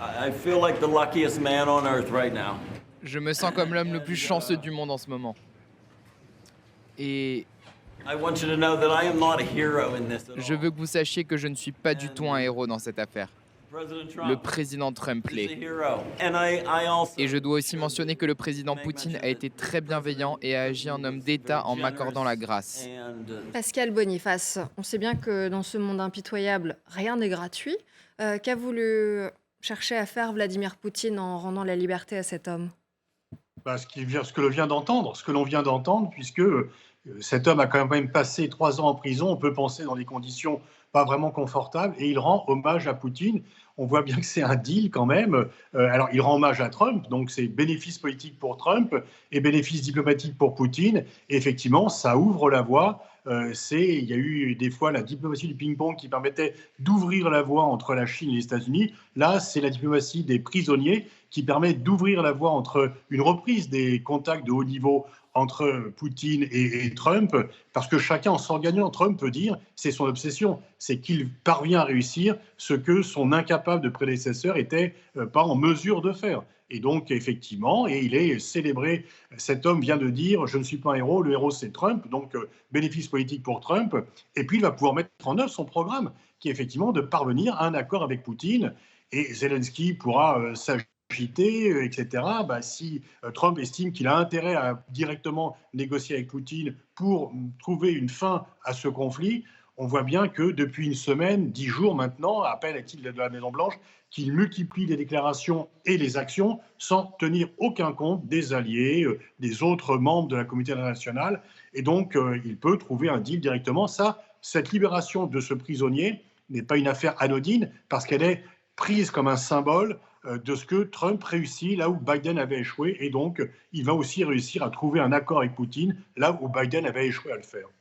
I feel like the luckiest man on earth right now. Je me sens comme l'homme le plus And chanceux du monde en ce moment. Et I want you to know that I am not a hero in this at je all. veux que vous sachiez que je ne suis pas du tout un héros dans cette affaire. President Le Trump président Trump is a l'est. hero. And I also Et je dois aussi should mentionner que le président make Poutine mention a that été the très bienveillant et a agi en homme was d'État very en m'accordant la generous grâce. and Pascal Boniface, on sait bien que dans ce monde impitoyable, rien n'est gratuit. Qu'a voulu chercher à faire Vladimir Poutine en rendant la liberté à cet homme? Bah, ce que l'on vient d'entendre, puisque cet homme a quand même passé 3 ans en prison, on peut penser dans des conditions pas vraiment confortables, et il rend hommage à Poutine. On voit bien que c'est un deal quand même. Alors, il rend hommage à Trump, donc c'est bénéfice politique pour Trump et bénéfice diplomatique pour Poutine. Et effectivement, ça ouvre la voie. Il y a eu des fois la diplomatie du ping-pong qui permettait d'ouvrir la voie entre la Chine et les États-Unis. Là, c'est la diplomatie des prisonniers qui permet d'ouvrir la voie entre une reprise des contacts de haut niveau entre Poutine et Trump, parce que chacun, en s'organisant, Trump peut dire, c'est son obsession, c'est qu'il parvient à réussir ce que son incapable de prédécesseur était pas en mesure de faire. Et donc, effectivement, et il est célébré, cet homme vient de dire, je ne suis pas un héros, le héros c'est Trump, donc bénéfice politique pour Trump, et puis il va pouvoir mettre en œuvre son programme, qui est effectivement de parvenir à un accord avec Poutine, et Zelensky pourra s'agiter, etc. Bah, si Trump estime qu'il a intérêt à directement négocier avec Poutine pour trouver une fin à ce conflit, on voit bien que depuis une semaine, 10 jours maintenant, à peine est-il de la Maison-Blanche, qu'il multiplie les déclarations et les actions sans tenir aucun compte des alliés, des autres membres de la communauté internationale. Et donc, il peut trouver un deal directement. Cette libération de ce prisonnier n'est pas une affaire anodine parce qu'elle est prise comme un symbole de ce que Trump réussit là où Biden avait échoué. Et donc, il va aussi réussir à trouver un accord avec Poutine là où Biden avait échoué à le faire.